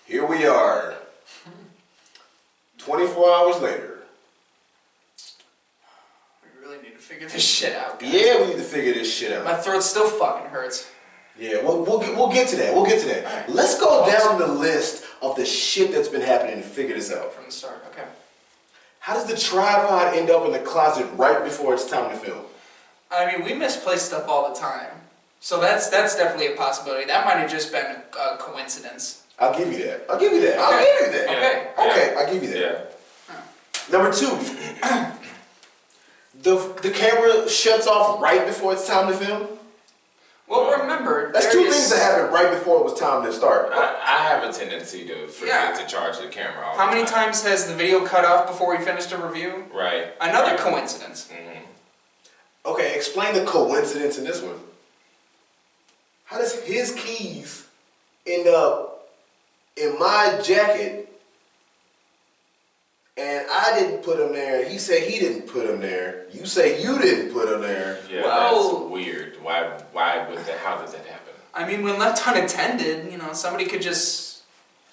Here we are. 24 hours later. We really need to figure this shit out, guys. Yeah, we need to figure this shit out. My throat still fucking hurts. Yeah, we'll get to that. We'll get to that. Right. Let's go down the list of the shit that's been happening and figure this out. From the start, okay. How does the tripod end up in the closet right before it's time to film? I mean, we misplace stuff all the time. So that's definitely a possibility. That might have just been a coincidence. I'll give you that. I'll give you that. Okay. I'll give you that. Okay. Okay, I'll give you that. Yeah. Number two. the camera shuts off right before it's time to film? Well, remember, that's two things that happened right before it was time to start. I have a tendency to forget to charge the camera off. How many times has the video cut off before we finished a review? Right. Another coincidence. Mm-hmm. Okay, explain the coincidence in this one. How does his keys end up in my jacket and I didn't put them there? He said he didn't put them there. You say you didn't put them there. Yeah, well, that's weird. How did that happen? I mean, when left unattended, somebody could just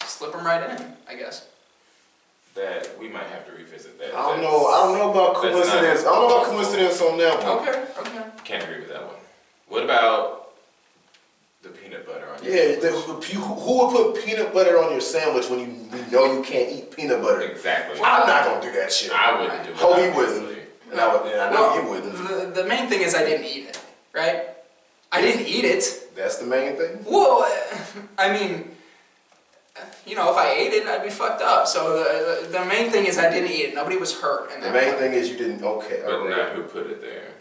slip them right in, I guess. That we might have to revisit that. I don't know about coincidence. I don't know about coincidence on that one. Okay. Can't agree with that one. What about the peanut butter on your sandwich? Who would put peanut butter on your sandwich when you know you can't eat peanut butter? Exactly. I'm not gonna do that shit. I wouldn't do it. Oh, he wouldn't. I know you wouldn't. The main thing is I didn't eat it, right? I didn't eat it. That's the main thing? Well, I mean, if I ate it, I'd be fucked up. So the main thing is I didn't eat it. Nobody was hurt. The main thing is you didn't, okay. But not who put it there.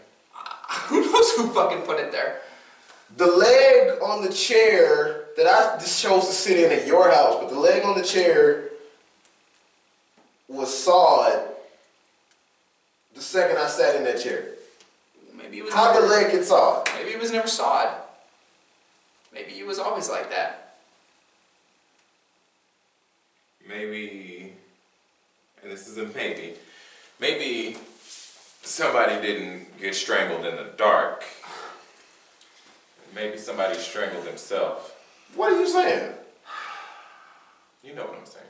Who knows who fucking put it there? The leg on the chair that I just chose to sit in at your house, but the leg on the chair was sawed the second I sat in that chair. Maybe it was. How'd the leg get sawed? Maybe it was never sawed. Maybe it was always like that. Maybe, and this is a maybe somebody didn't get strangled in the dark. Maybe somebody strangled himself. What are you saying? You know what I'm saying.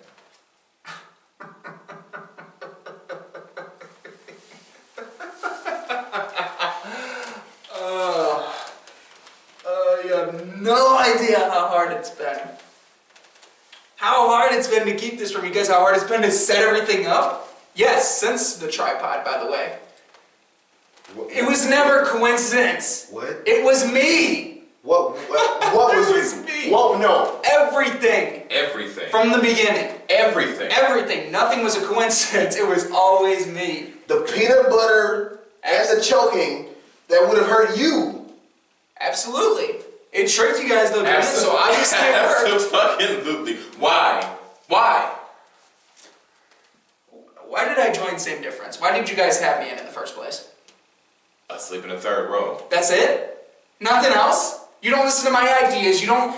You have no idea how hard it's been. How hard it's been to keep this from you guys, how hard it's been to set everything up. Yes, since the tripod, by the way. It was never coincidence. What? It was me. What was it? Was me. What? No. Everything. From the beginning. Everything. Nothing was a coincidence. It was always me. The peanut butter and the choking that would have hurt you. Absolutely. It tricked you guys though, didn't it? So obviously it worked. Absolutely. Why? Why did I join Same Difference? Why did you guys have me in the first place? Asleep in the third row. That's it? Nothing else? You don't listen to my ideas. You don't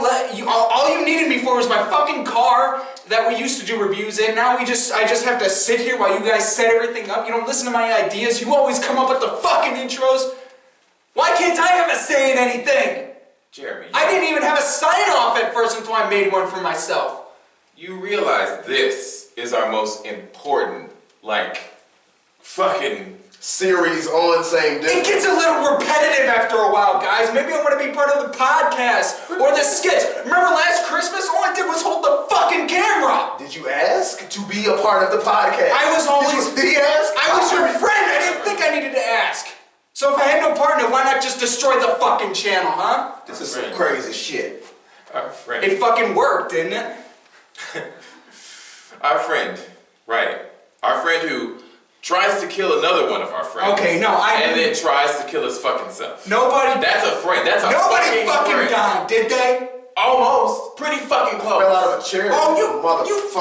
let all you needed me for was my fucking car that we used to do reviews in. Now I just have to sit here while you guys set everything up. You don't listen to my ideas. You always come up with the fucking intros. Why can't I have a say in anything? Jeremy, I didn't even have a sign-off at first until I made one for myself. You realize this is our most important, fucking series on Same Difference. It gets a little repetitive after a while, guys. Maybe I want to be part of the podcast or the skits. Remember last Christmas? All I did was hold the fucking camera. Did you ask to be a part of the podcast? I was always... Did he ask? I was your friend. I didn't think I needed to ask. So if I had no partner, why not just destroy the fucking channel, huh? This is some crazy shit. Our friend. It fucking worked, didn't it? Our friend, right. Our friend who tries to kill another one of our friends. Okay, no, and then tries to kill his fucking self. Nobody... That's a friend. That's a Nobody fucking friend. died, did they? Almost. Pretty fucking close. Fell out of a chair. Oh, you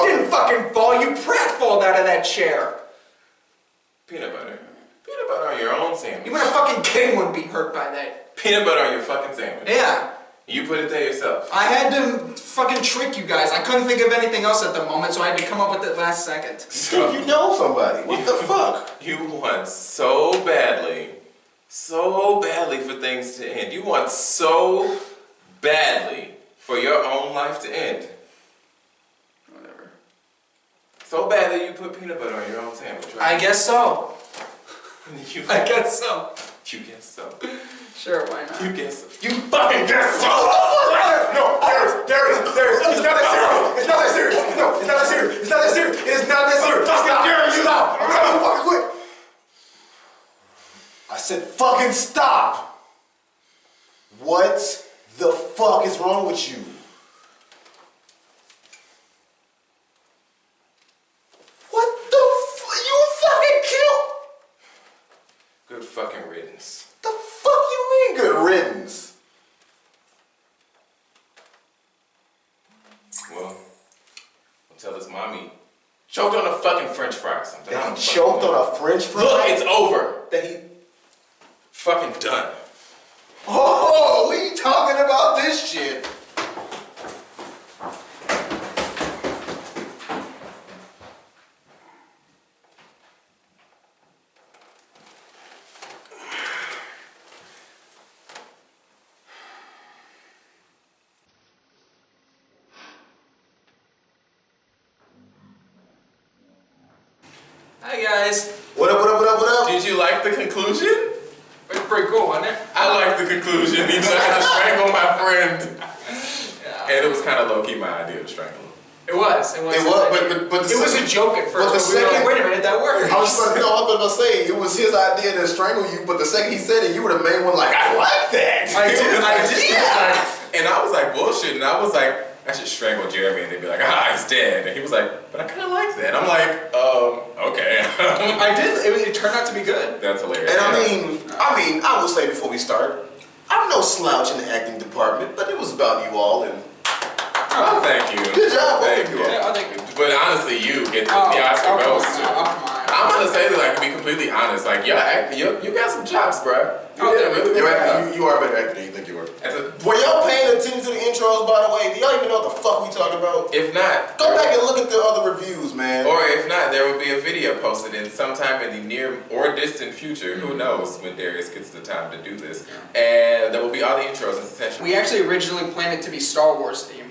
didn't fucking fall. You pratfalled out of that chair. Peanut butter. Peanut butter on your own sandwich. You want a fucking kid wouldn't be hurt by that. Peanut butter on your fucking sandwich. Yeah. You put it there yourself. I had to fucking trick you guys. I couldn't think of anything else at the moment, so I had to come up with it last second. So, you know somebody. What the fuck? You want so badly for things to end. You want so badly for your own life to end. So bad that you put peanut butter on your own sandwich, right? I guess so. I guess so. You guess so. Sure, why not? You guess so. You fucking guess so. No, Darius. It's not that serious. It's not that serious. No, it's not that serious. It's not that serious. It's not that serious. Fucking Darius, stop. I'm coming fucking quick. I said fucking stop. What the fuck is wrong with you? What the fuck? You fucking killed. Good fucking riddance. The fuck you mean good riddance? Well, until his mommy choked on a fucking French fry or something. That he choked on a French fry? Look, it's over. That he Fucking done. Oh, we talking about this shit. Hi guys. What up, what up, what up, what up? Did you like the conclusion? It's pretty cool, wasn't it? I like the conclusion. Even though I had to strangle my friend. Yeah. And it was kind of low-key my idea to strangle him. It was, but it was a joke at first. But the We were like, second, wait a minute, that works. I was about to say it was his idea to strangle you, but the second he said it, you were the main one. Like, I like that. I did. Yeah. And I was like bullshit, and I was like, I should strangle Jeremy, and they'd be like, he's dead. And he was like, but I kind of like that. I'm like, okay. I did. It turned out to be good. That's hilarious. And I will say before we start, I'm no slouch in the acting department, but it was about you all, and Oh, thank you. Good job, Thank both of you. you. Yeah, I think it. But honestly, you get the Oscar goes to. Come on. I'm gonna say that, like, to be completely honest, like, you got some chops, bro. Oh, did a really good job. You are a better actor than you think you were. As a- Were y'all paying attention to the intros, by the way? Do y'all even know what the fuck we talking about? If not, Go back and look at the other reviews, man. or if not, there will be a video posted in sometime in the near or distant future. Who knows when Darius gets the time to do this? And there will be all the intros in succession. We actually originally planned it to be Star Wars themed,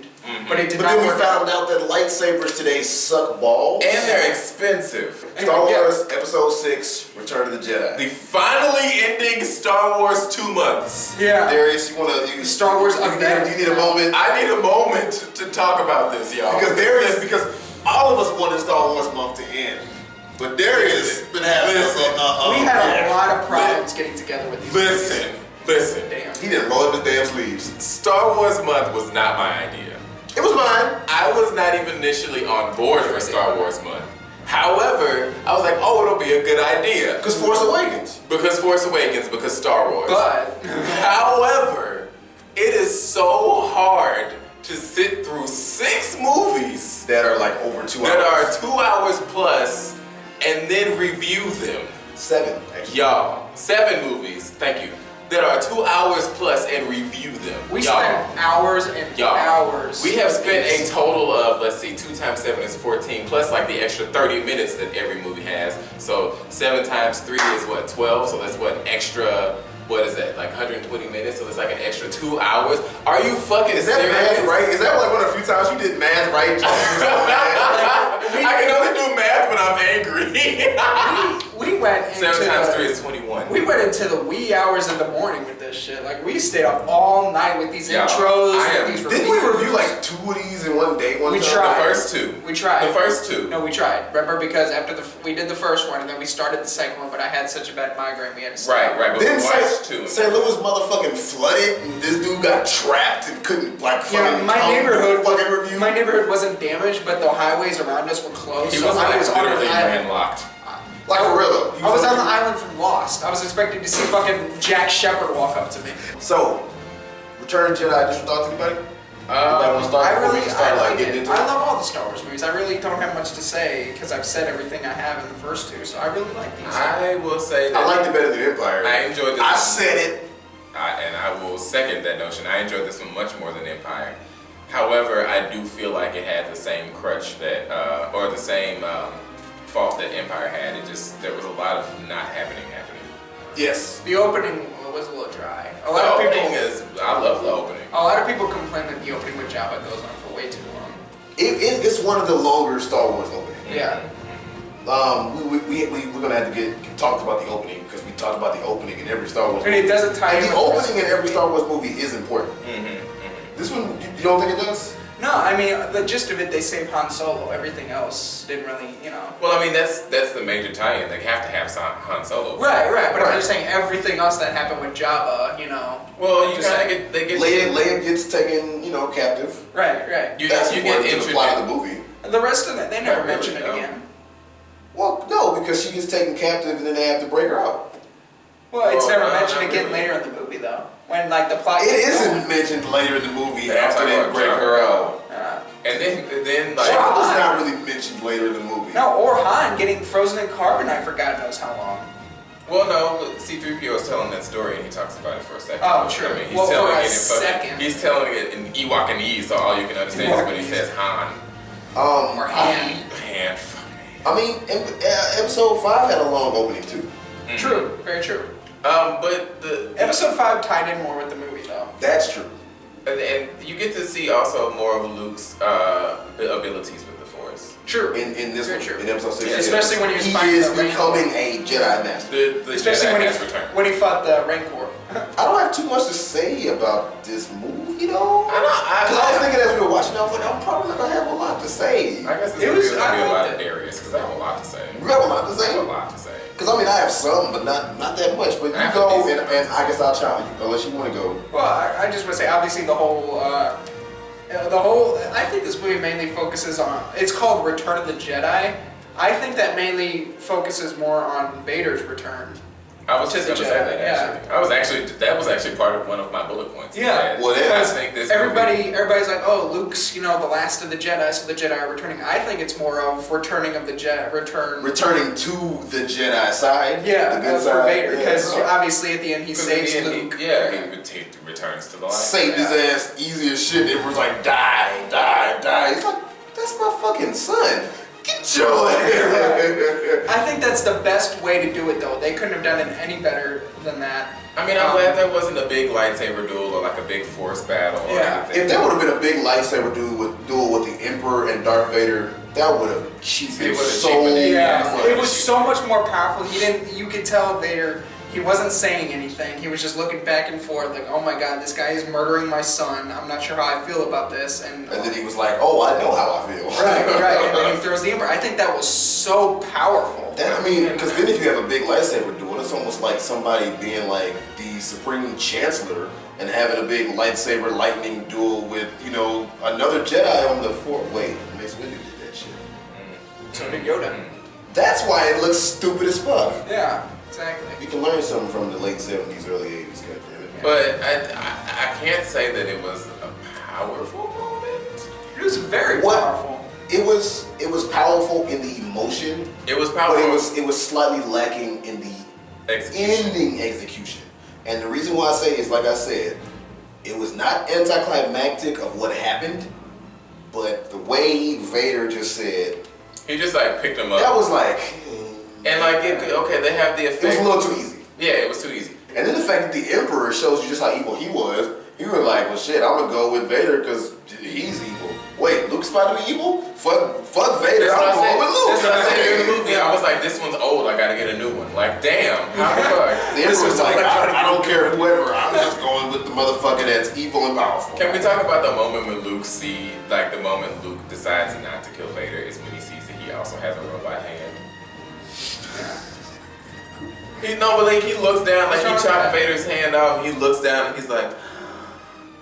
but it did But not then we work found out. out that lightsabers today suck balls. And they're expensive. Star Wars Episode 6, Return of the Jedi. The finally ending Star Wars 2 months. Yeah. Darius, you Star Wars you event. need a moment? I need a moment to talk about this, y'all. Because all of us wanted Star Wars month to end. But Darius been having We had a lot of problems getting together with these Listen. Damn. He didn't roll up his damn sleeves. Star Wars month was not my idea. It was mine. I was not even initially on board for Star Wars month. However, I was like, it'll be a good idea. Because Force Awakens. Because Force Awakens, because Star Wars. But However, it is so hard to sit through 6 movies That are like over 2 hours. that are 2 hours plus and then review them. 7, actually. Y'all, 7 movies, thank you, that are 2 hours plus and review them. we Y'all. spent hours and hours. We have spent a total of, 2 times 7 is 14, plus like the extra 30 minutes that every movie has. So 7 times 3 is what, 12? So that's what, an extra, what is that, like 120 minutes? So it's like an extra 2 hours. Are you fucking Is that serious? math right? Is that like one of the few times you did math right? I can only do math when I'm angry. we went into 7 times 3 is 21. We went into the wee hours of the morning with this shit. Like, we stayed up all night with these Yeah, intros, I am- with these Didn't we reviews. review like 2 of these in one day? We time? tried. The first 2. We tried. The first 2. No, we tried. Remember, because after we did the first one and then we started the second one, but I had such a bad migraine we had to stop. Right, but Then we watched 2. St. Louis motherfucking flooded, and this dude got trapped and couldn't Yeah, fucking my come neighborhood fucking review. My neighborhood wasn't damaged, but the highways around us were closed. He so was I like was on literally an island. landlocked. Like for real though. I was on the island from Lost. I was expecting to see fucking Jack Shepherd walk up to me. So, Return of the Jedi, just your thoughts, anybody? Anybody want to start I before really, we start I like like getting it. into I it? love all the Star Wars movies. I really don't have much to say because I've said everything I have in the first 2, so I really like these. I will say that I liked it better than Empire. I enjoyed this. I said it. And I will second that notion. I enjoyed this one much more than Empire. However, I do feel like it had the same crutch that, or the same fault that Empire had. It just, there was a lot of not happening. Yes. The opening was a little dry. A The lot of opening people. is, I love the opening. A lot of people complain that the opening with Jabba goes on for way too long. It's one of the longer Star Wars openings. Yeah. We're gonna have to get talked about the opening because we talked about the opening in every Star Wars And movie. it doesn't tie And in the with opening in every Star Wars movie is important. This one, you don't think it does? No, I mean, the gist of it, they saved Han Solo. Everything else didn't really, you know. Well, I mean, that's the major tie-in. They have to have Han Solo. Right. But Right. I'm just saying everything else that happened with Jabba, you know. Well, you Just kind of like- get Leia gets taken, captive. Right. you That's get important to the plot of the introduced. movie. The rest of it, they never Not really, mention it no. again. Well, no, because she gets taken captive and then they have to break her out. Well, it's Well, never no, mentioned not again really. later in the movie, though. When, like, the plot... It gets isn't going. mentioned later in the movie Yeah, I'm after talking they about break Jabba. her out. And then like, Jabba's not really mentioned later in the movie. No, or Han getting frozen in carbonite for God knows how long. well, no, C-3PO is telling that story and he talks about it for a second. Oh, sure. I mean, he's Well, telling for a it in second. He's telling it in Ewokanese, so all you can understand is when he says Han. Or Han. Han, fuck me. I mean, episode 5 had a long opening too. True, very true. But the Episode 5 tied in more with the movie, though. That's true. and you get to see also more of Luke's abilities with the Force. True. In this Very one, true. in episode 6, Yeah, especially when he was fighting is the Rancor. becoming a Jedi Master. The Especially Jedi when has returned. when he fought the Rancor. I don't have too much to say about this movie, though. Because I was thinking as we were watching, I was like, I'm probably not gonna have a lot to say. I guess this It movie was- is gonna be I a lot liked of it. areas because I have a lot to say. You have a lot to I say. have a lot to say. Because I mean, I have some, but not that much. But I you have go, a decent and I guess I'll challenge you, unless you want to go. Well, I just want to say, obviously, I think this movie mainly focuses on, it's called Return of the Jedi. I think that mainly focuses more on Vader's return. I was To just the gonna say Jedi, that yeah. actually. That was actually part of one of my bullet points. Yeah. Well, then, I think this Everybody's like, oh, Luke's, the last of the Jedi, so the Jedi are returning. I think it's more of returning of the Jedi, Returning to the Jedi side. Yeah, the good for side. Vader, Yeah. because obviously at the end he saves He Luke. returns to the light. Saved his ass easy as shit. It was like, die. He's like, that's my fucking son. Get your ass. I think that's the best way to do it, though. They couldn't have done it any better than that. I mean, I'm glad there wasn't a big lightsaber duel or like a big force battle or Yeah. anything. If there would have been a big lightsaber duel with the Emperor and Darth Vader, that would have cheapened It would've so cheapened it, Yeah, much. it was so much more powerful. You could tell Vader, he wasn't saying anything. He was just looking back and forth like, oh my God, this guy is murdering my son. I'm not sure how I feel about this. And And then he was like, oh, I know how I feel. right. And then he throws the Emperor. I think that was so powerful. I mean, because then if you have a big lightsaber duel, it's almost like somebody being like the Supreme Chancellor and having a big lightsaber lightning duel with, another Jedi on the Force. Wait, Mace Windu did that shit. So did Yoda. That's why it looks stupid as fuck. Yeah, exactly. You can learn something from the late 70s, early 80s, goddammit. But I can't say that it was a powerful moment. It was very What? powerful. It was powerful in the emotion, It was but powerful. it was slightly lacking in the Execution. ending execution. And the reason why I say is, like I said, it was not anticlimactic of what happened, but the way Vader just said, He just like picked him up. that was like, And like, they have the it was effect. a little too easy. Yeah, it was too easy. And then the fact that the Emperor shows you just how evil he was, you were like, well shit, I'm gonna go with Vader because he's evil. Wait, Luke's about to be evil? Fuck Vader, That's what I'm I said. going with Luke. That's what I said in the movie. I was like, this one's old. I gotta get a new one. Like, damn, how the fuck? The Emperor's like, I don't care whoever, I'm just going with the motherfucker that's evil and powerful. Can we talk about the moment when Luke the moment Luke decides not to kill Vader is when he sees that he also has a robot hand. He looks down, like he chopped Vader's hand off. He looks down and he's like,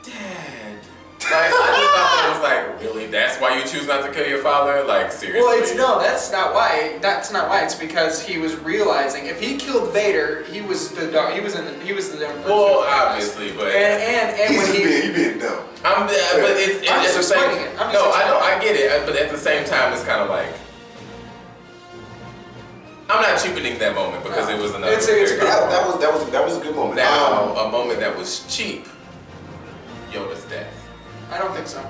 Dad. Like, I just thought that was like, really? That's why you choose not to kill your father? Like, seriously? Well, that's not why. That's not why. It's because he was realizing if he killed Vader, he was the Emperor. Well, obviously, but and He's when just being dumb. but it's I'm at just the same. explaining it. I'm just No, I know, explaining I get it, but at the same time, it's kind of like I'm not cheapening that moment because it was another. It's a good That was a good moment. Now, a moment that was cheap. Yoda's death. I don't think so.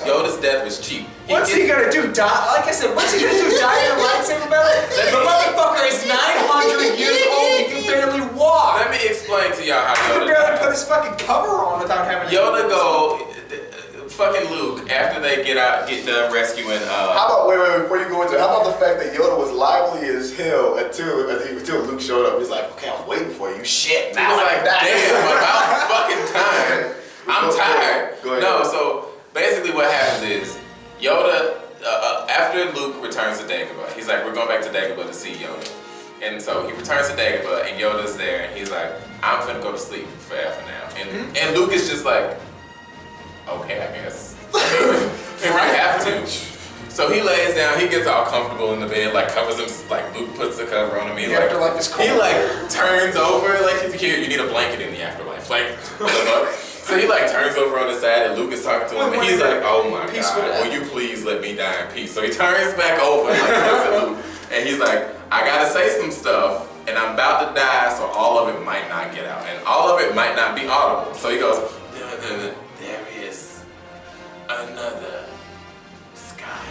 Yoda's death was cheap. What's he gonna do? Die? Like I said, what's he gonna do? Die in a lightsaber battle? The motherfucker is 900 years old. He can barely walk. Let me explain to y'all how He can Yoda barely dies. put his fucking cover on without having. Yoda go fucking Luke, after they get done rescuing. How about wait, before you go into it, how about the fact that Yoda was lively as hell until Luke showed up? He's like, okay, I was waiting for you. Shit, He was like, damn, about fucking time. I'm tired. Go ahead. No, so basically what happens is Yoda, after Luke returns to Dagobah, he's like, we're going back to Dagobah to see Yoda. And so he returns to Dagobah, and Yoda's there, and he's like, I'm finna go to sleep forever now. And Luke is just like, okay, I guess. If I have to. So he lays down, he gets all comfortable in the bed, like covers him, like Luke puts the cover on him. The afterlife is cold. He like turns over, like here, you need a blanket in the afterlife. Like, so he like turns over on his side, and Luke is talking to him, and he's like, oh my God, will you please let me die in peace? So he turns back over, and like looks at Luke, and he's like, I gotta say some stuff, and I'm about to die, so all of it might not get out, and all of it might not be audible. So he goes, there is another sky.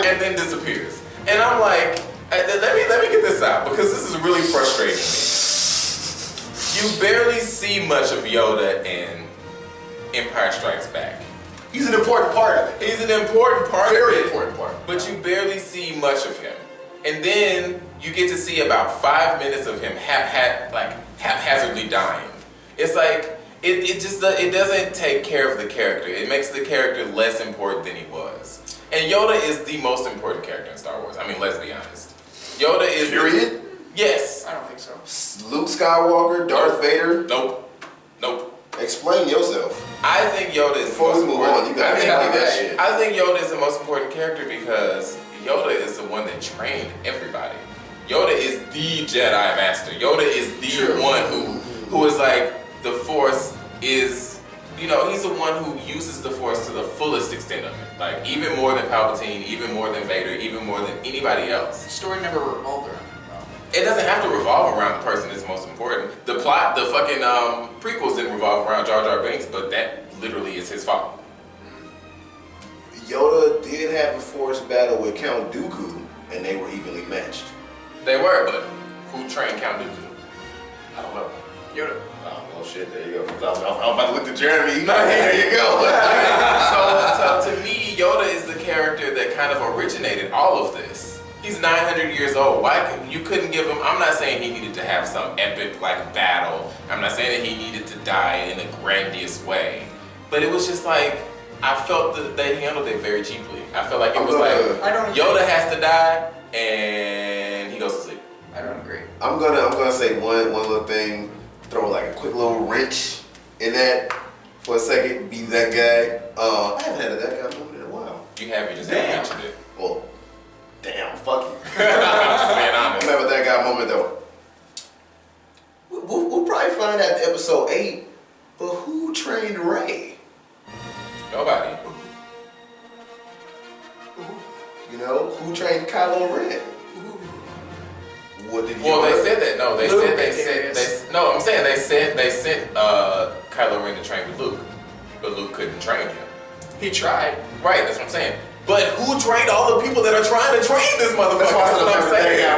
And then disappears. And I'm like, let me get this out, because this is really frustrating me. You barely see much of Yoda in Empire Strikes Back. He's an important part of it. He's an important part of it. Very important part. But you barely see much of him. And then you get to see about 5 minutes of him haphazardly dying. It's like, it doesn't take care of the character. It makes the character less important than he was. And Yoda is the most important character in Star Wars. I mean, let's be honest. Yoda is... Period? Yes. I don't think so. Luke Skywalker, Darth Vader. Nope. Explain yourself. I think Yoda is Before we move on, you gotta explain that shit. I think Yoda is the most important character because Yoda is the one that trained everybody. Yoda is the Jedi Master. Yoda is the one who is like, the Force is, you know, he's the one who uses the Force to the fullest extent of it. Like, even more than Palpatine, even more than Vader, even more than anybody else. The story never revolved around him. It doesn't have to revolve around the person that's most important. The plot, the fucking prequels didn't revolve around Jar Jar Binks, but that literally is his fault. Yoda did have a Force battle with Count Dooku, and they were evenly matched. They were, but who trained Count Dooku? I don't know. Yoda. Oh shit, there you go. I'm about to look to Jeremy. There you go. So to me, Yoda is the character that kind of originated all of this. He's 900 years old. You couldn't give him, I'm not saying he needed to have some epic like battle. I'm not saying that he needed to die in a grandiose way. But it was just like, I felt that they handled it very cheaply. I felt like it was like, Yoda has to die and he goes to sleep. I don't agree. I'm gonna say one little thing, throw like a quick little wrench in that for a second, be that guy. I haven't had a that guy moment in a while. You just haven't mentioned it. Well, damn, fuck you. Just being honest. Remember that guy moment though. We'll probably find out in episode 8, but who trained Rey? Nobody. You know, who trained Kylo Ren? What did he Well, do? they said that. No, they Luke, said no. I'm saying they sent Kylo Ren to train with Luke, but Luke couldn't train him. He tried. Right, that's what I'm saying. But who trained all the people that are trying to train this motherfucker? That's what I'm saying. I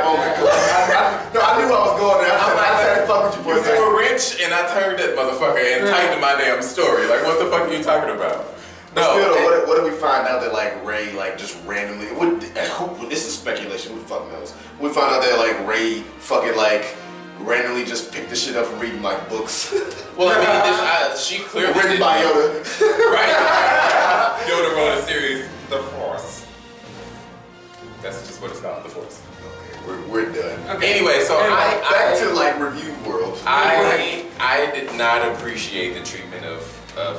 knew I was going there. I said, fuck with you, boy. You threw a wrench and I turned that motherfucker and tightened my damn story. Like, what the fuck are you talking about? No. Still, what if we find out that like Rey like just randomly? This is speculation. Who the fuck knows? We find out that like Rey fucking like randomly just picked the shit up from reading like books. Well, I mean, she clearly written by Yoda. Right. Yoda wrote a series, The Force. That's just what it's called, The Force. Okay, we're done. Okay. Anyway, so back to like review world. I did not appreciate the treatment of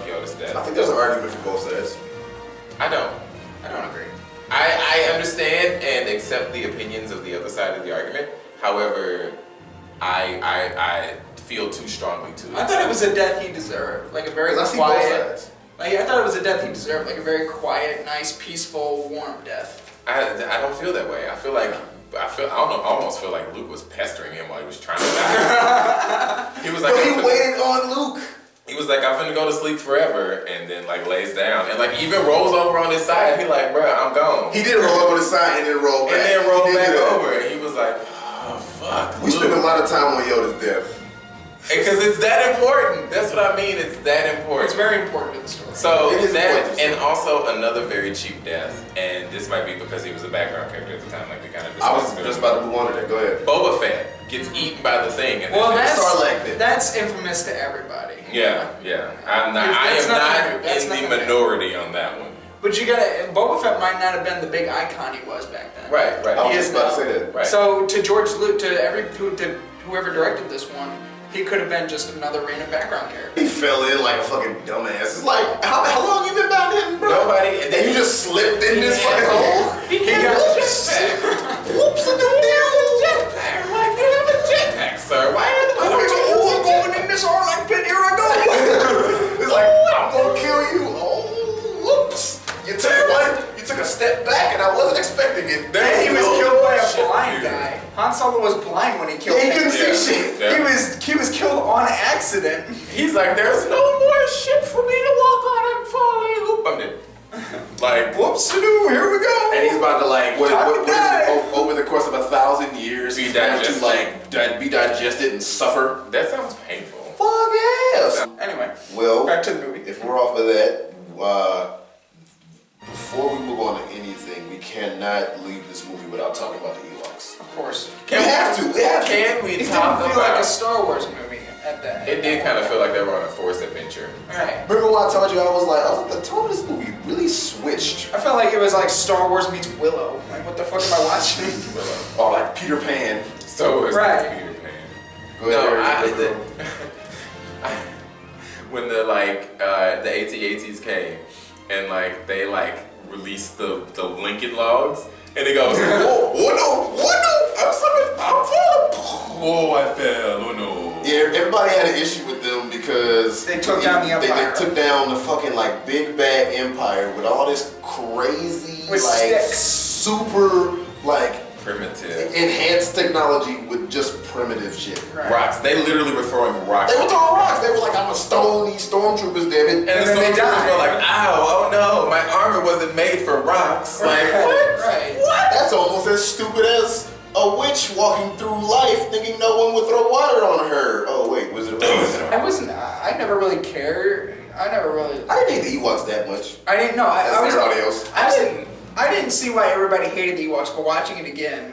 Yoda's death. I think there's an argument for both sides. I don't agree. I understand and accept the opinions of the other side of the argument. However, I feel too strongly to it. I thought it was a death he deserved, like a very I see quiet. both sides. Like I thought it was a death he deserved, like a very quiet, nice, peaceful, warm death. I don't feel that way. I almost feel like Luke was pestering him while he was trying to die. He was like, but he waited on Luke. He was like, I'm finna go to sleep forever, and then like lays down and like even rolls over on his side. He like, bruh, I'm gone. He did roll over on his side and then roll back. And then roll back over. And he was like, oh fuck. We spent a lot of time on Yoda's death. Because it's that important. That's what I mean. It's that important. It's very important to the story. So It is that, important. and also another very cheap death, and this might be because he was a background character at the time, like we kind of I was discussed. just about to move on to that. Go ahead. Boba Fett gets eaten by the thing, and Well, then- that's infamous to everybody. yeah. I That's am nothing not new. That's in the nothing new. minority on that one. But you gotta, Boba Fett might not have been the big icon he was back then. Right. I was He just is about now. to say that. Right. So to to whoever directed this one, he could have been just another random background character. He fell in like a fucking dumbass. It's like, how long you been down here, bro? Nobody, And then you just slipped in this fucking hole. He got a jetpack. Whoops, a new deal. Jetpack. Like, you have a jetpack, sir. Why are the I'm going in this Arlong pit, here I go! It's like, I'm gonna kill you. Oh, whoops. You took a step back and I wasn't expecting it. And he was no killed by a shit, blind dude. guy. Han Solo was blind when he killed Yeah, he him. couldn't see shit. Yeah. He was killed on accident. He's like, there's no more ship for me to walk on. I'm falling. Oop, I'm dead. Like, Whoops-a-doo, here we go. And he's about to like, what Time is to die. it, over the course of 1,000 years, Be he's going digested. to like be digested and suffer. that sounds painful. Fuck yes. Anyway, Well, back to the movie. if we're off of that, before we move on to anything, we cannot leave this movie without talking about the Ewoks. Of course. We have to. Can we It didn't talk feel about? like a Star Wars movie at that. It did kind of feel like they were on a forced adventure. Right. Remember what I told you? I was like, the tone of this movie really switched. I felt like it was like Star Wars meets Willow. Like, what the fuck am I watching? Oh, like Peter Pan. So it's Right. Peter Pan. Go ahead, No, Eric. when the AT-ATs came and like they like released the Lincoln logs and it goes, oh no, I'm falling, oh I fell, oh no. Yeah, everybody had an issue with them because They took down the Empire. They took down the fucking like big bad empire with all this crazy With like sticks. super like Primitive. enhanced technology with just primitive shit. Right. Rocks. They literally were throwing rocks. They were throwing rocks. They were like, I'm gonna stone these stormtroopers, damn it. And the then they stormtroopers died. were like, ow, oh no, my armor wasn't made for rocks. Like, what? Right. What? That's almost as stupid as a witch walking through life thinking no one would throw water on her. Oh wait, was it? I never really cared. I I didn't hate the Ewoks that much. I didn't know. As everybody else. I didn't see why everybody hated the Ewoks, but watching it again,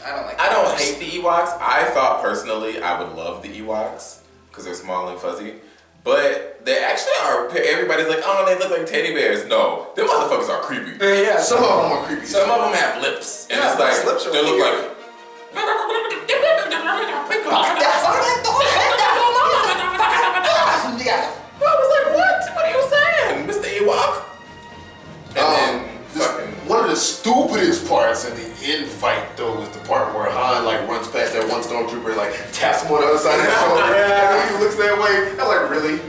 I don't like I don't Ewoks. hate the Ewoks. I thought personally I would love the Ewoks because they're small and fuzzy. But they actually are, everybody's like, oh, they look like teddy bears. No, them motherfuckers are creepy. Yeah, Some of them are creepy. Some of them have lips. And Yeah, it's like, those lips are they look weird. I was like, what are you saying, Mr. Ewok? And then, fucking... One of the stupidest parts in the end fight, though, is the part where Han like runs past that one stormtrooper and like taps him on the other side of the shoulder. Yeah. And he looks that way. I'm like, really?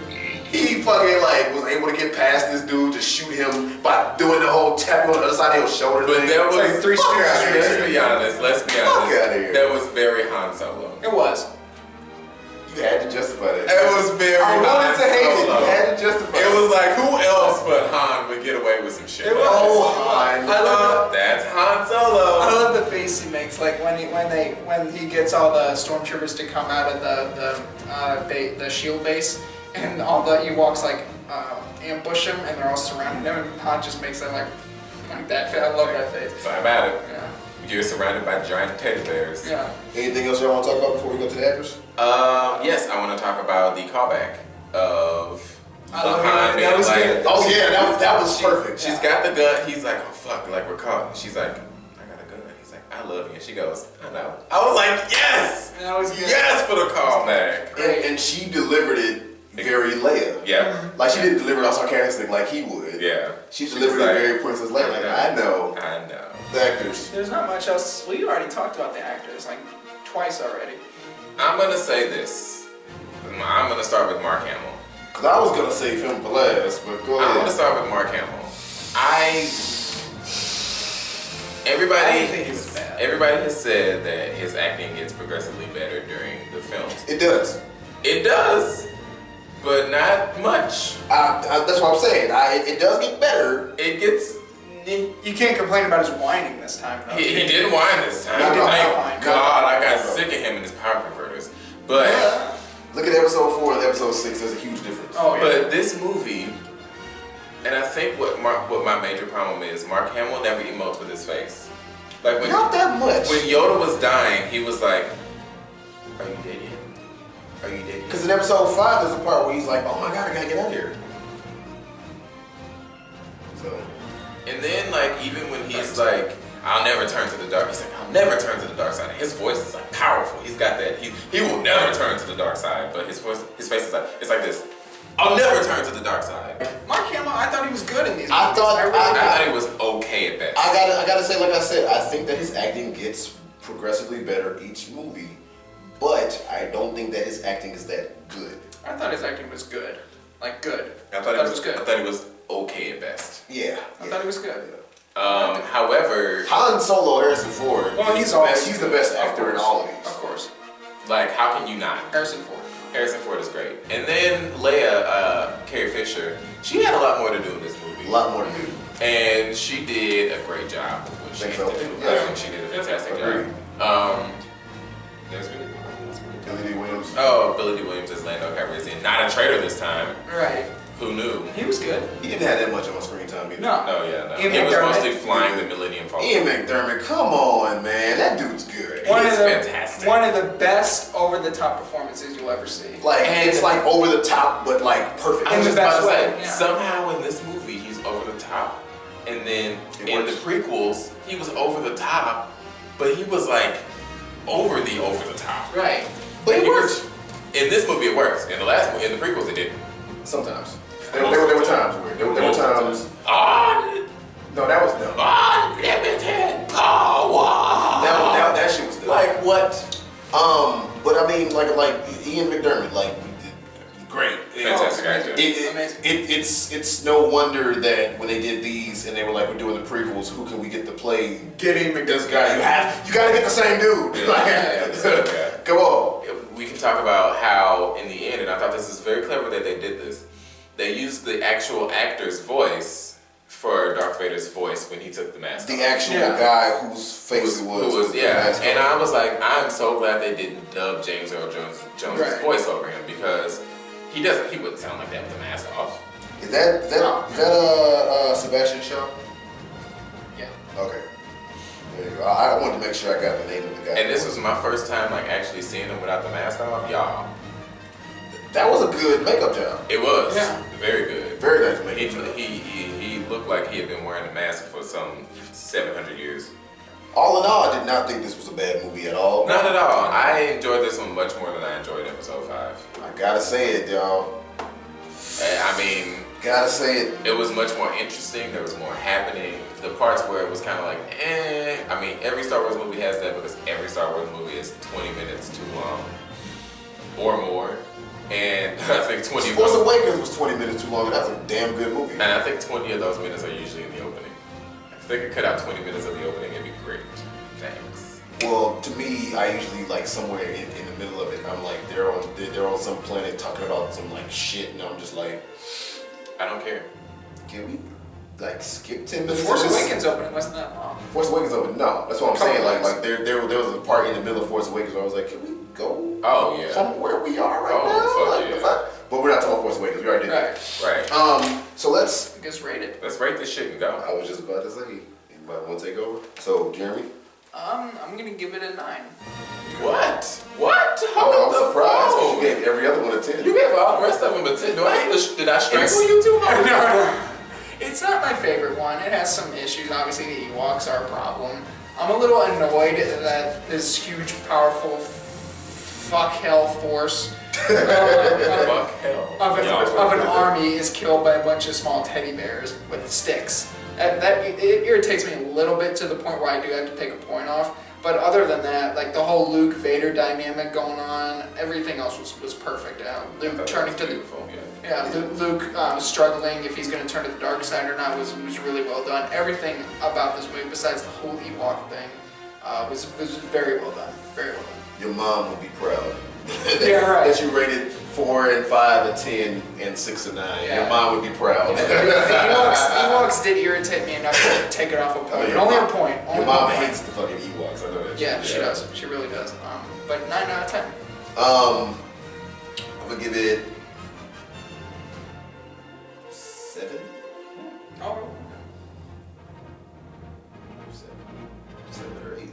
He fucking like was able to get past this dude to shoot him by doing the whole tapping on the other side of his shoulder But thing. there was like Three Fuck Stooges. outta here. let's be honest. Fuck outta here. That was very Han Solo. It was. You had to justify that. It was very I wanted Han to hate it. Solo. You had to justify It was like, who else but Han would get away with some shit? It like was. this? Oh, Han. I love That's Han Solo. I love the face he makes, like when he gets all the stormtroopers to come out of the shield base, and all the Ewoks like ambush him, and they're all surrounding him, and Han just makes that like that face. I love that face. Sorry about it. Yeah. You're surrounded by giant teddy bears. Yeah. Anything else y'all want to talk about before we go to the actors? Yes, I want to talk about the callback of I love Han it. being That was like, good. Oh yeah, that was perfect. She's got the gun. He's like, oh fuck, like we're caught. And she's like, I got a gun. He's like, I love you. And she goes, I know. I was like, yes, That was good. yes for the callback. And she delivered it very Leia. Yeah, Like she didn't deliver it all sarcastic like he would. yeah. She delivered was it like, very Princess Leia. Like I know I know. the actors. There's not much else. We already talked about the actors like twice already. I'm gonna say this. I'm gonna start with Mark Hamill. Cause I was gonna save him for last, but go I'm ahead. gonna start with Mark Hamill. I didn't think he was bad. Everybody has said that his acting gets progressively better during the films. It does. It does, but not much. That's what I'm saying. It does get better. It gets. You can't complain about his whining this time though. He didn't whine this time. No, no, Thank no, no, God, I got no. sick of him and his power converters. But Look at episode 4 and episode 6. There's a huge difference. Oh, yeah. But this movie, and I think what my major problem is, Mark Hamill never emotes with his face. Like when Not that much. When Yoda was dying, he was like, "Are you dead yet? Are you dead yet?" Because in episode 5, there's a part where he's like, "Oh my god, I gotta get out of here." So. And then like even when he's like, "I'll never turn to the dark," he's like, "I'll never turn to the dark side." His voice is like powerful. He's got that. He will never turn to the dark side. But his face is like, it's like this. I'll never turn to the dark side. Mark Hamill, I thought he was good in these I movies. thought- I really I did. thought he was okay at best. I gotta say, like I said, I think that his acting gets progressively better each movie, but I don't think that his acting is that good. I thought his acting was good. Like, good. I thought it was good. I thought he was okay at best. Yeah. I thought he was good. However, Han Solo, Harrison Ford. Well, he's the best actor in all of these. Of course. like, how can you not? Harrison Ford. Harrison Ford is great. And then Leia, Carrie Fisher, she had a lot more to do in this movie. A lot more to do. And she did a great job with what she Think had so? to do. Yeah. I think she did a fantastic Agreed. job. There's really Billy D. Williams. Oh, Billy D. Williams as Lando Calrissian. Not a traitor this time. Right. Who knew? He was good. He didn't have that much on screen time either. No. No, yeah, no. Ian He was McDermott. mostly flying the Millennium Falcon. Ian McDermott, come on, man. That dude's good. He's fantastic. One of the best over-the-top performances you'll ever see. Like, And- it's like over the top, but like perfect. I was In just the about to best say, way, yeah. somehow in this movie he's over the top, and then It in works. the prequels he was over the top, but he was like over the top. Right. But it He works. was- In this movie it works. In the last movie, in the prequels it didn't. Sometimes. There were times where there were times. No, that was dumb. Unlimited power. That shit was dumb. Like what? But I mean, like Ian McDermott, like great. Fantastic actor. Amazing. It's no wonder that when they did these and they were like, we're doing the prequels, who can we get to play Get Ian this McDermott. guy? You gotta get the same dude. Yeah. Like, Yeah. come on. We can talk about how in the end, and I thought this is very clever that they did this. They used the actual actor's voice for Darth Vader's voice when he took the mask The off. actual Yeah. guy whose face it was. Who was, with the yeah. mask And on. I was like, I'm so glad they didn't dub James Earl Jones' Right. voice over him, because he wouldn't sound like that with the mask off. Is that Sebastian Shaw? Yeah. Okay. There you go. I wanted to make sure I got the name of the guy. And this was my first time like actually seeing him without the mask off. Y'all, That was a good makeup job. it was Yeah. very good. Very nice He, makeup job. he looked like he had been wearing a mask for some 700 years. All in all, I did not think this was a bad movie at all. Not at all. I enjoyed this one much more than I enjoyed episode 5. I gotta say it, y'all. I mean, Gotta say it. it was much more interesting. There was more happening. The parts where it was kind of like, I mean, every Star Wars movie has that, because every Star Wars movie is 20 minutes too long or more. And I think 20 of Force those, Awakens was 20 minutes too long, and that was a damn good movie. and I think 20 of those minutes are usually in the opening. If they could cut out 20 minutes of the opening, it'd be great. Thanks. Well, to me, I usually like somewhere in the middle of it. I'm like they're on some planet talking about some like shit, and I'm just like, I don't care. can we like skip 10 The minutes? Force of this? Awakens opening wasn't that long. Force Awakens over. No, that's what I'm Couple saying. Like minutes. there was a part in the middle of Force Awakens where I was like, can we go? Oh, yeah. From where we are right Oh, now? fuck Like, yeah. the fuck? But we're not talking about Force Awakens. We already did that. Right. Right. So let's. I guess rated. Let's rate this shit and go. I was just about to say, anybody want to take over? So Jeremy. I'm gonna give it a 9. What? What? I'm Hold the surprised. phone. You gave every other one a 10. You gave all the rest of them a 10. Did I strangle you too hard? No. It's not my favorite one. It has some issues. Obviously, the Ewoks are a problem. I'm a little annoyed that this huge, powerful, fuck hell force Fuck hell. of Y'all. an army is killed by a bunch of small teddy bears with sticks. It irritates me a little bit, to the point where I do have to take a point off. But other than that, like the whole Luke Vader dynamic going on, everything else was perfect. Luke turning to the Beautiful, yeah. Yeah, Luke struggling if he's going to turn to the dark side or not was really well done. Everything about this movie, besides the whole Ewok thing, was very well done. Very well done. Your mom would be proud. Yeah, right. That you rated 4 and 5 and 10 and 6 and 9. Yeah. Your mom would be proud. The Ewoks did irritate me enough to take it off a point. your Only mom- a point. Only Your mom one point. hates the fucking Ewoks. I know that. Yeah, shit. she does. She really does. But 9 out of 10. I'm gonna give it 7. Oh. 7 or 8.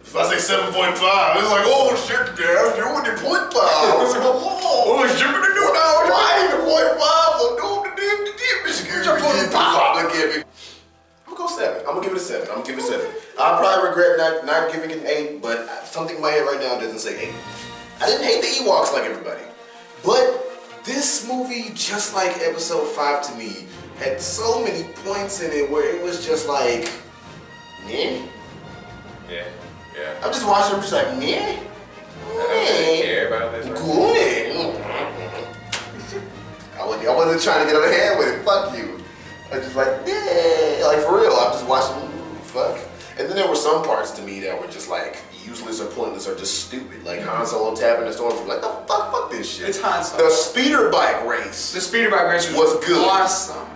If I say 7.5, it's like, oh shit, damn, you're with the 0.5. Oh shit, what you do now? Why the 0.5? So do the Michigan. I'm gonna go 7. I'm gonna give it a 7. I'm gonna give it a 7. I probably regret not giving it an 8, but something in my head right now doesn't say 8. I didn't hate the Ewoks like everybody, but this movie, just like episode 5 to me, had so many points in it where it was just like, meh. Yeah. Yeah. I'm just watching, I'm just like, meh. I don't really care about this. Good. I wasn't trying to get on the hand with it. Fuck you. I was just like, yeah. Like for real, I'm just watching, fuck. And then there were some parts to me that were just like useless or pointless or just stupid. Like Han Solo tapping the stormtrooper. Like, the fuck this shit. It's Han Solo. The speeder bike race. The speeder bike race was good. Awesome.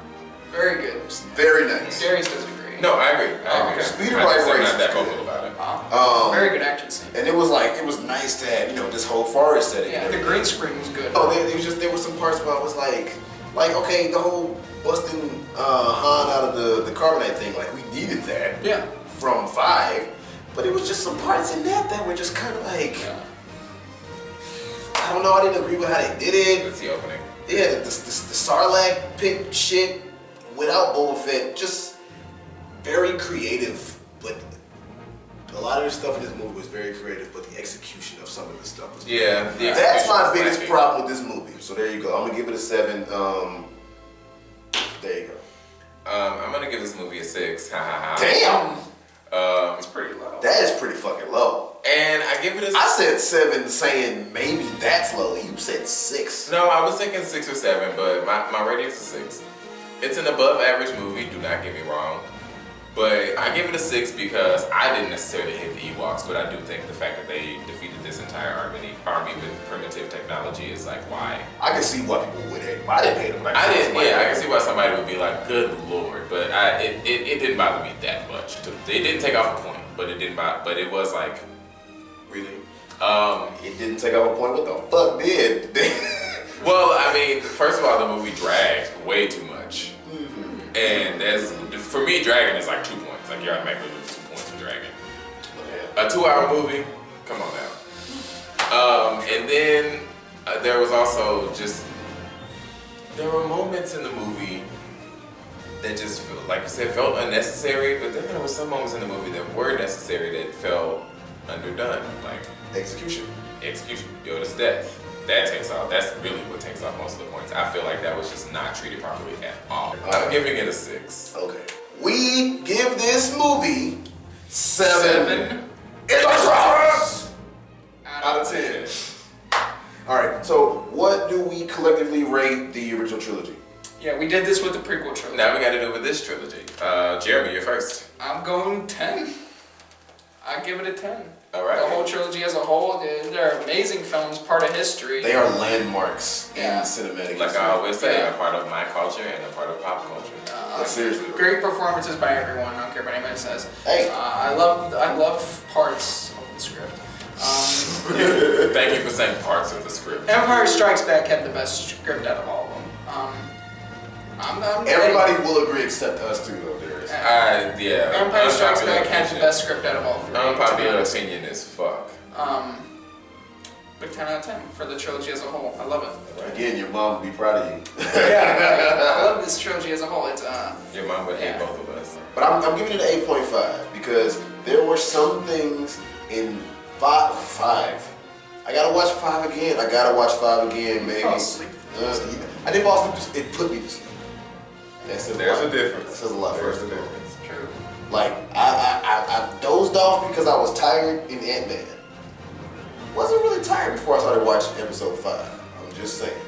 Very good. Very nice. Darius does agree. No, I agree. I agree. Speeder bike race. I'm not that was vocal good. about it. Very good action scene. And it was nice to have, this whole forest setting. Yeah, the green screen was good. Oh, there were some parts where I was like, okay, the whole busting Han out of the carbonite thing, like we needed that. Yeah. From 5, but it was just some parts in that were just kind of like, I don't know, I didn't agree with how they did it. That's the opening. Yeah, the Sarlacc pit shit without Boba Fett, just very creative, but a lot of the stuff in this movie was very creative, but the execution of some of the stuff was that's my biggest problem with this movie. So there you go. I'm gonna give it a 7. There you go. I'm gonna give this movie a 6. Ha ha ha. Damn. It's pretty low. That is pretty fucking low. And I give it a. I said 7, saying maybe that's low. You said 6. No, I was thinking 6 or 7, but my rating is a 6. It's an above average movie. Do not get me wrong. But I give it a 6 because I didn't necessarily hate the Ewoks, but I do think the fact that they defeated this entire army with primitive technology is like why. I can see why people would hate him. I didn't hate him. I didn't. Yeah, I can see why somebody would be like, "Good lord," but it didn't bother me that much. It didn't take off a point, but it didn't bother. But it was like, really. It didn't take off a point. What the fuck did? Well, I mean, first of all, the movie dragged way too much. And for me, dragging is like 2 points. Like, you're automatically lose 2 points for dragging. A 2-hour movie? Come on now. And then there was also there were moments in the movie that just, like you said, felt unnecessary. But then there were some moments in the movie that were necessary that felt underdone. Like Execution. Yoda's death. That takes off. That's really what takes off most of the points. I feel like that was just not treated properly at all. I'm giving it a 6. Okay. We give this movie 7. In the out of 10. Alright, so what do we collectively rate the original trilogy? Yeah, we did this with the prequel trilogy. Now we got to do it with this trilogy. Jeremy, you're first. I'm going 10. I give it a 10. All right. The whole trilogy as a whole, they're amazing films, part of history. They are landmarks in cinematic. Like I always say, a part of my culture and a part of pop culture. Seriously. Great performances by everyone. I don't care what anybody says. Hey. I love parts of the script. Thank you for saying parts of the script. Empire Strikes Back had the best script out of all of them. Everybody will agree except us two, though, Darius. Yeah. Empire Strikes Back had the best script out of all 3. Unpopular opinion is fuck. But 10 out of 10 for the trilogy as a whole. I love it. Again, your mom would be proud of you. Yeah, I love this trilogy as a whole. It's Your mom would hate both of us. But I'm giving it an 8.5 because there were some things in 5. I gotta watch 5 again. Maybe. Fall asleep. I didn't fall asleep. It put me to sleep. There's a difference. That says a lot. There's a difference. True. Like I dozed off because I was tired in Ant-Man. Wasn't really tired before I started watching episode 5. I'm just saying.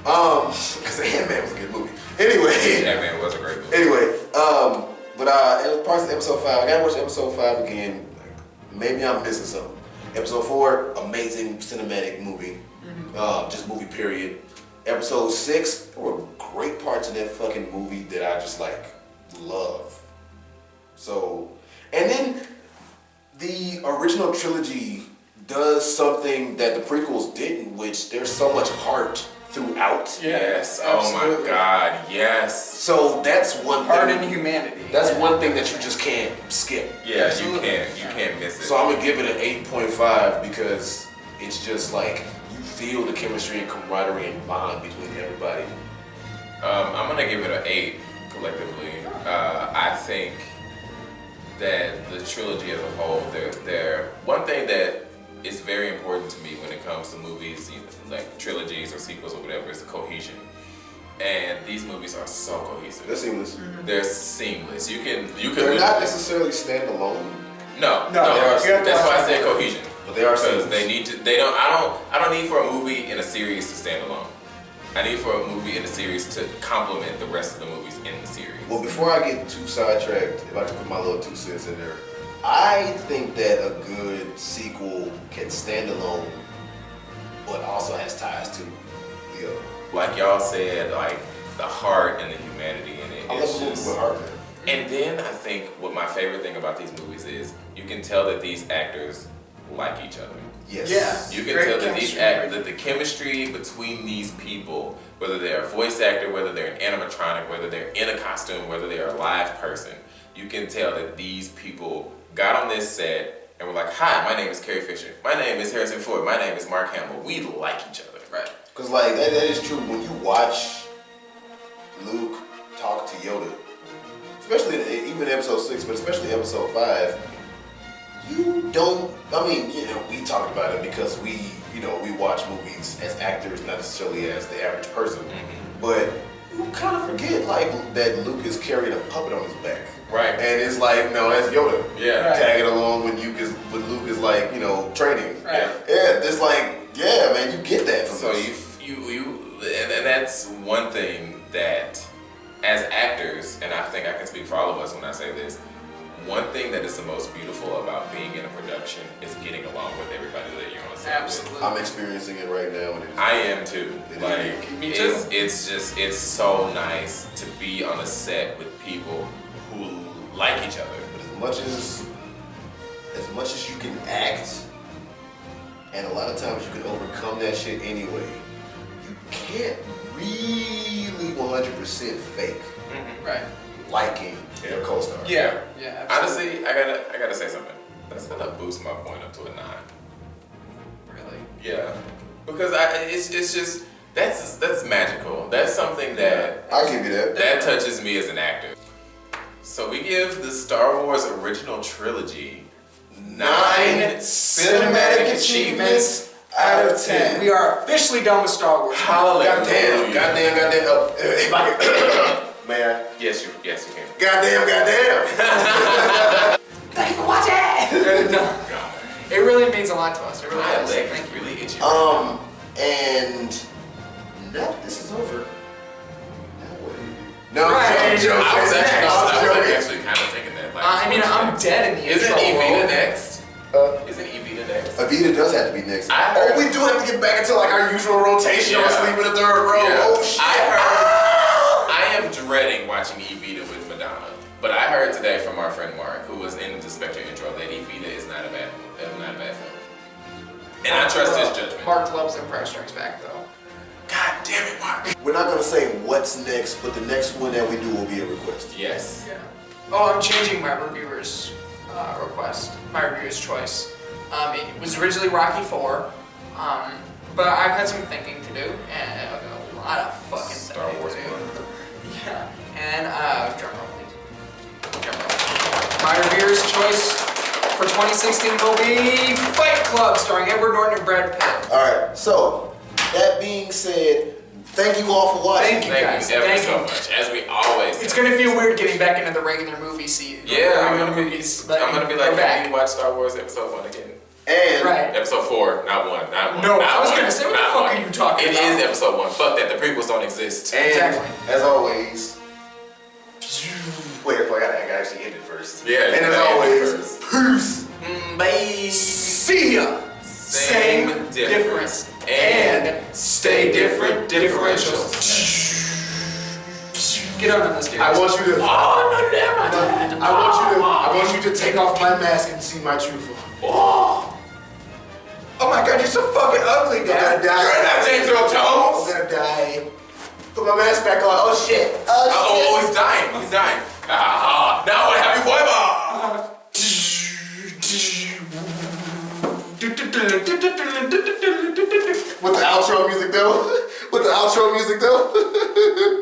Because Ant-Man was a good movie. Anyway. Ant-Man was a great movie. Anyway, but it was parts of episode 5. I gotta watch episode 5 again. Maybe I'm missing something. Episode 4, amazing cinematic movie. Just movie period. Episode 6, there were great parts in that fucking movie that I just love. So, and then the original trilogy does something that the prequels didn't, which there's so much heart throughout. Yes. Absolutely. Oh my God. Yes. So that's one Art thing. and humanity. That's one thing that you just can't skip. Yeah, Absolutely. you can't miss it. So I'm gonna give it an 8.5 because it's just like you feel the chemistry and camaraderie and bond between everybody. I'm gonna give it an 8 collectively. I think that the trilogy as a whole, they're one thing that is very important to me when it comes to movies, like trilogies or sequels or whatever, is the cohesion. And these movies are so cohesive. They're seamless. They're seamless. You can. They're not necessarily standalone, No. they are- That's why I said cohesion. but they are Because seamless. they need to. They don't. I don't need for a movie in a series to stand alone. I need for a movie in a series to complement the rest of the movies in the series. Well, before I get too sidetracked, if I can put my little 2 cents in there, I think that a good sequel can stand alone, but also has ties to the other. Like y'all said, like the heart and the humanity in it. I It's love a movie just- with heart, man. And then I think what my favorite thing about these movies is you can tell that these actors like each other. Yes. Yeah. You can Great tell that chemistry. that the chemistry between these people, whether they're a voice actor, whether they're an animatronic, whether they're in a costume, whether they're a live person, you can tell that these people got on this set and were like, "Hi, my name is Carrie Fisher. My name is Harrison Ford. My name is Mark Hamill. We like each other." Right. Because, like, that is true. When you watch Luke talk to Yoda, especially even episode 6, but especially episode 5, you don't, I mean, you know, we talked about it because we watch movies as actors, not necessarily as the average person. But you kind of forget, like, that Luke is carrying a puppet on his back. Right. And it's like, no, that's Yoda. Yeah. Right. Tagging along when Luke is like, training. Right. Yeah, it's like, yeah, man, you get that from So this. and that's one thing that, as actors, and I think I can speak for all of us when I say this, one thing that is the most beautiful about being in a production is getting along with everybody that you're on set with. Absolutely. I'm experiencing it right now. And I am too. Like, Me too. it's so nice to be on a set with people who like each other. But as much as you can act, and a lot of times you can overcome that shit anyway, you can't really 100% fake Right. liking your co-star. Yeah. Yeah. Absolutely. Honestly, I gotta say something. That's gonna boost my point up to a 9. Really. Yeah, because it's just that's magical. That's something that I'll give you that. that touches me as an actor. So we give the Star Wars original trilogy 9 cinematic achievements out of 10. We are officially done with Star Wars. Hallelujah. Goddamn. If I can, man. Yes, you can. Goddamn. Thank you for watching. No, God. it really means a lot to us. It really My does. leg Thank is you. really itchy. And now this is over. Now what? No, Right. I'm joking. I was I'm actually kind of thinking that. Like, I mean, I'm dead in the Isn't intro Evita world. next? joking. Isn't Evita next? Evita does have to be next. I heard- we do have to get back into like our usual rotation. Yeah. Or sleep in the third row. Yeah. Oh shit. I am dreading watching Evita with Madonna. But I heard today from our friend Mark, who was in the Spectre intro, that Evita is not a bad film. And I trust his judgment. Mark loves Empire Strikes Back, though. God damn it, Mark. We're not gonna say what's next, but the next one that we do will be a request. Yes. Yeah. Oh, I'm changing my reviewer's request, my reviewer's choice. It was originally Rocky 4, but I've had some thinking to do, and a lot of fucking Star thinking Wars to do. one. Yeah, and drum roll, please. Drum roll. My reviewer's choice for 2016 will be Fight Club, starring Edward Norton and Brad Pitt. All right. So that being said, thank you all for watching. Thank you. Thank guys, you ever thank so you. much, as we always It's say. gonna feel weird getting back into the regular movie scene. Yeah, I'm regular gonna be movies. But like, we're can back. we watch Star Wars Episode 1 again? And Right. Episode 4, not 1, not 1. No, not I was 1, gonna say, what the not fuck 1. are you talking It about? is Episode 1. Fuck that, the prequels don't exist. And Exactly. as always, wait, I gotta actually end it first. Yeah, And you as gotta end it always, first. peace. Bye. See ya. Same difference. And stay different differentials. Get on this, dude. I want you to. Oh, no, never. I want you to take off my mask and see my true form. Oh. Oh my god, you're so fucking ugly, I'm Dad. gonna die. You're not James Earl I'm Jones. gonna die. Put my mask back on. Oh shit. Oh, he's dying. He's dying. Ah, now I have you forever. With the outro music though.